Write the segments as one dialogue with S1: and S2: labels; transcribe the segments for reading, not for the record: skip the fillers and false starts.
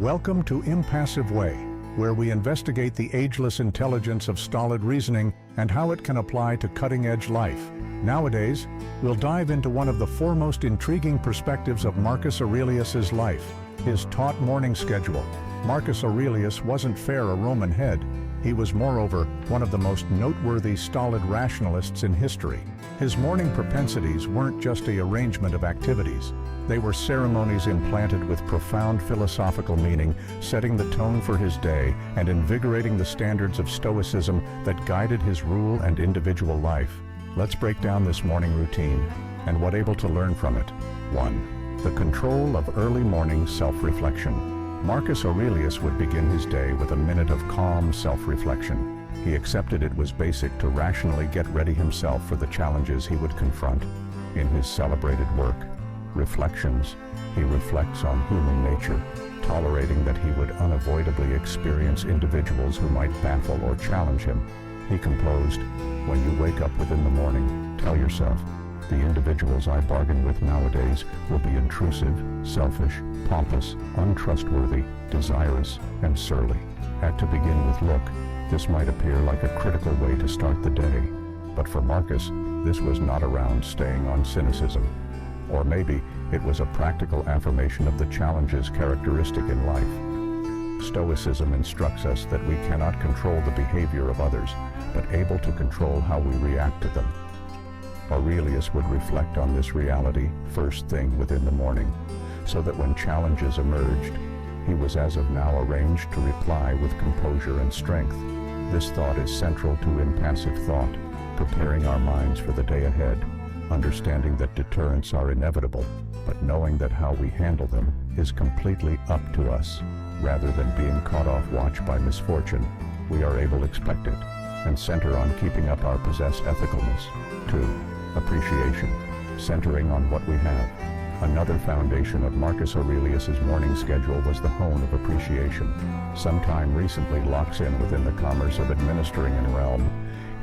S1: Welcome to Impassive Way, where we investigate the ageless intelligence of stolid reasoning and how it can apply to cutting-edge life. Nowadays, we'll dive into one of the foremost intriguing perspectives of Marcus Aurelius's life, his taut morning schedule. Marcus Aurelius wasn't fair a Roman head. He was, moreover, one of the most noteworthy stolid rationalists in history. His morning propensities weren't just an arrangement of activities. They were ceremonies implanted with profound philosophical meaning, setting the tone for his day and invigorating the standards of Stoicism that guided his rule and individual life. Let's break down this morning routine and what able to learn from it. 1. The control of early morning self-reflection. Marcus Aurelius would begin his day with a minute of calm self-reflection. He accepted it was basic to rationally get ready himself for the challenges he would confront. In his celebrated work, Reflections, he reflects on human nature, tolerating that he would unavoidably experience individuals who might baffle or challenge him. He composed, "When you wake up within the morning, tell yourself, the individuals I bargain with nowadays will be intrusive, selfish, pompous, untrustworthy, desirous, and surly." To begin with, look, this might appear like a critical way to start the day, but for Marcus, this was not around staying on cynicism. Or maybe it was a practical affirmation of the challenges characteristic in life. Stoicism instructs us that we cannot control the behavior of others, but able to control how we react to them. Aurelius would reflect on this reality first thing within the morning, so that when challenges emerged, he was as of now arranged to reply with composure and strength. This thought is central to impassive thought, preparing our minds for the day ahead, understanding that deterrents are inevitable, but knowing that how we handle them is completely up to us. Rather than being caught off watch by misfortune, we are able to expect it and center on keeping up our possessed ethicalness. 2. Appreciation, centering on what we have. Another foundation of Marcus Aurelius's morning schedule was the hone of appreciation. Sometime recently locks in within the commerce of administering in realm.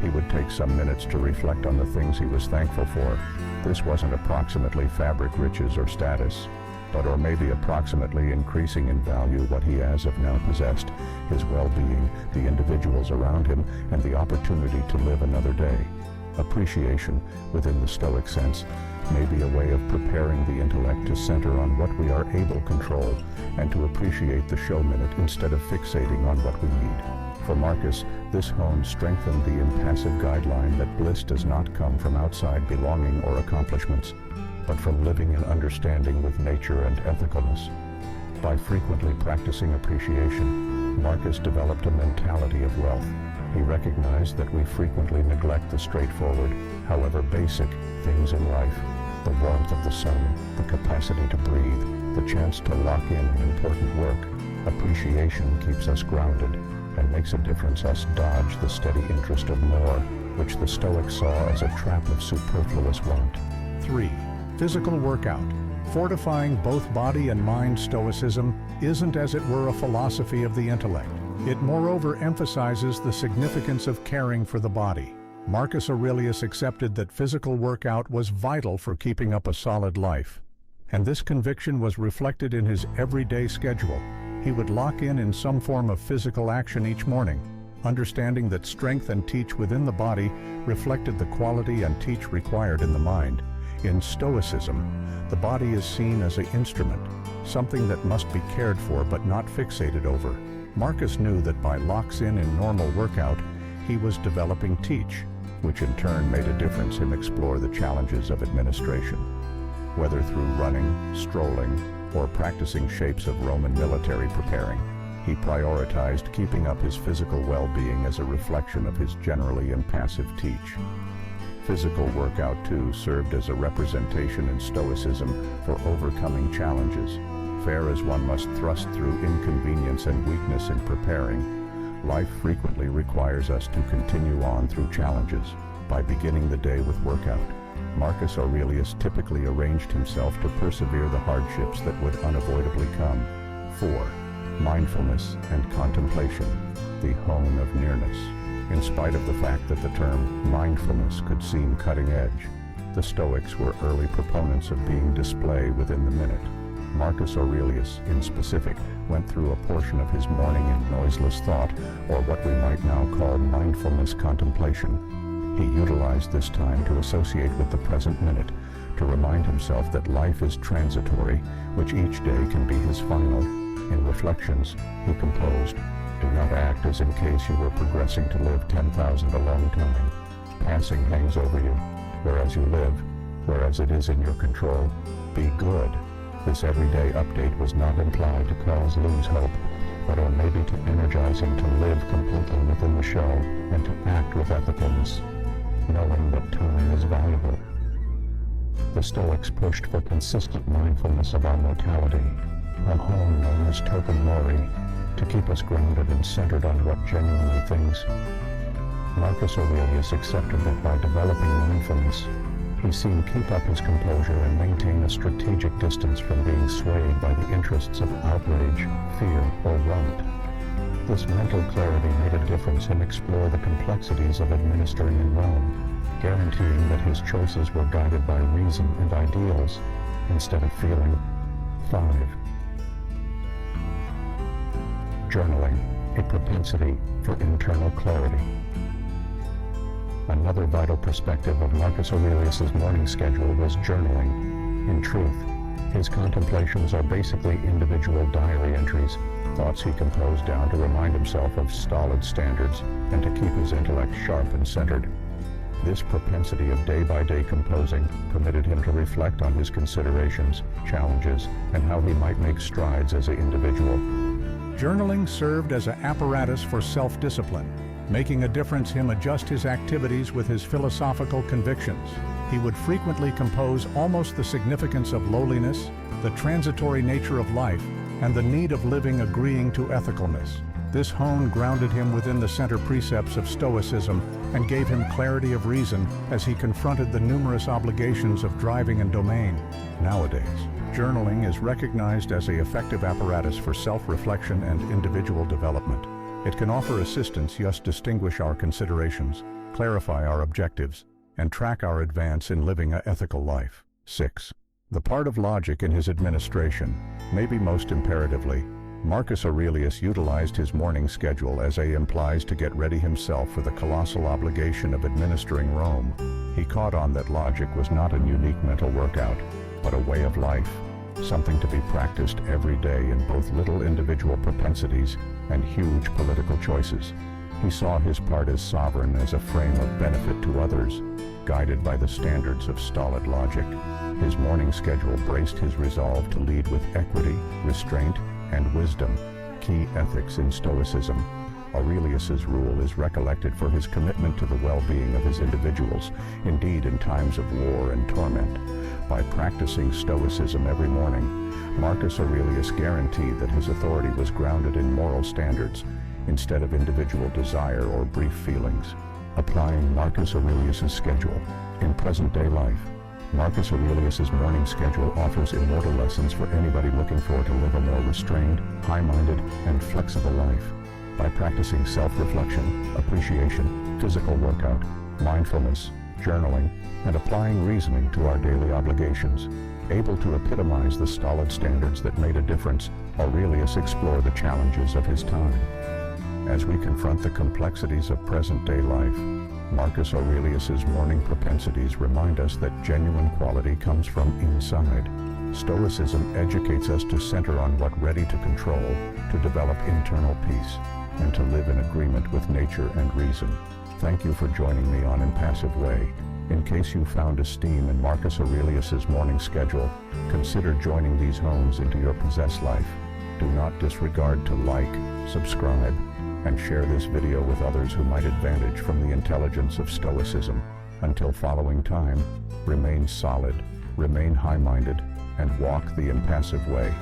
S1: He would take some minutes to reflect on the things he was thankful for. This wasn't approximately fabric riches or status, or maybe approximately increasing in value what he as of now possessed, his well-being, the individuals around him, and the opportunity to live another day. Appreciation, within the Stoic sense, may be a way of preparing the intellect to center on what we are able to control and to appreciate the show minute instead of fixating on what we need. For Marcus, this hone strengthened the impassive guideline that bliss does not come from outside belonging or accomplishments, but from living in understanding with nature and ethicalness. By frequently practicing appreciation, Marcus developed a mentality of wealth. He recognized that we frequently neglect the straightforward, however basic, things in life: the warmth of the sun, the capacity to breathe, the chance to lock in important work. Appreciation keeps us grounded and makes a difference us dodge the steady interest of more, which the Stoics saw as a trap of superfluous want. 3. Physical workout. Fortifying both body and mind. Stoicism isn't, as it were, a philosophy of the intellect. It moreover emphasizes the significance of caring for the body. Marcus Aurelius accepted that physical workout was vital for keeping up a solid life, and this conviction was reflected in his everyday schedule. He would lock in some form of physical action each morning, understanding that strength and teach within the body reflected the quality and teach required in the mind. In Stoicism, the body is seen as an instrument, something that must be cared for but not fixated over. Marcus knew that by locks in normal workout, he was developing teach, which in turn made a difference him explore the challenges of administration. Whether through running, strolling, or practicing shapes of Roman military preparing, he prioritized keeping up his physical well-being as a reflection of his generally impassive teach. Physical workout, too, served as a representation in Stoicism for overcoming challenges. Fair as one must thrust through inconvenience and weakness in preparing, life frequently requires us to continue on through challenges. By beginning the day with workout, Marcus Aurelius typically arranged himself to persevere the hardships that would unavoidably come. 4. Mindfulness and contemplation, the hone of nearness. In spite of the fact that the term mindfulness could seem cutting edge, the Stoics were early proponents of being display within the minute. Marcus Aurelius, in specific, went through a portion of his morning in noiseless thought, or what we might now call mindfulness contemplation. He utilized this time to associate with the present minute, to remind himself that life is transitory, which each day can be his final. In Reflections, he composed, "Do not act as in case you were progressing to live 10,000 a long time. Passing hangs over you, whereas you live, whereas it is in your control. Be good." This everyday update was not implied to cause lose hope, but or maybe to energize him to live completely within the show and to act with ethicalness, knowing that time is valuable. The Stoics pushed for consistent mindfulness of our mortality, a home known as token mori, to keep us grounded and centered on what genuinely things. Marcus Aurelius accepted that by developing mindfulness, he seemed keep up his composure and maintain a strategic distance from being swayed by the interests of outrage, fear, or want. This mental clarity made a difference him explore the complexities of administering in Rome, guaranteeing that his choices were guided by reason and ideals instead of feeling. 5. Journaling, a propensity for internal clarity. Another vital perspective of Marcus Aurelius's morning schedule was journaling. In truth, his contemplations are basically individual diary entries, thoughts he composed down to remind himself of stolid standards and to keep his intellect sharp and centered. This propensity of day-by-day composing permitted him to reflect on his considerations, challenges, and how he might make strides as an individual. Journaling served as an apparatus for self-discipline, making a difference him adjust his activities with his philosophical convictions. He would frequently compose almost the significance of lowliness, the transitory nature of life, and the need of living agreeing to ethicalness. This hone grounded him within the center precepts of Stoicism and gave him clarity of reason as he confronted the numerous obligations of driving and domain. Nowadays, journaling is recognized as an effective apparatus for self-reflection and individual development. It can offer assistance, thus distinguish our considerations, clarify our objectives, and track our advance in living an ethical life. 6. The part of logic in his administration, maybe most imperatively, Marcus Aurelius utilized his morning schedule as A implies to get ready himself for the colossal obligation of administering Rome. He caught on that logic was not a unique mental workout, but a way of life, something to be practiced every day in both little individual propensities and huge political choices. He saw his part as sovereign as a frame of benefit to others, guided by the standards of stolid logic. His morning schedule braced his resolve to lead with equity, restraint, and wisdom, key ethics in Stoicism. Aurelius's rule is recollected for his commitment to the well-being of his individuals, indeed in times of war and torment. By practicing Stoicism every morning, Marcus Aurelius guaranteed that his authority was grounded in moral standards, instead of individual desire or brief feelings. Applying Marcus Aurelius's schedule in present-day life, Marcus Aurelius's morning schedule offers immortal lessons for anybody looking for to live a more restrained, high-minded, and flexible life. By practicing self-reflection, appreciation, physical workout, mindfulness, journaling, and applying reasoning to our daily obligations, able to epitomize the stolid standards that made a difference, Aurelius explored the challenges of his time. As we confront the complexities of present-day life, Marcus Aurelius's morning propensities remind us that genuine quality comes from inside. Stoicism educates us to center on what ready to control, to develop internal peace, and to live in agreement with nature and reason. Thank you for joining me on Impassive Way. In case you found esteem in Marcus Aurelius's morning schedule, consider joining these homes into your possessed life. Do not disregard to like, subscribe, and share this video with others who might advantage from the intelligence of Stoicism. Until following time, remain solid, remain high-minded, and walk the impassive way.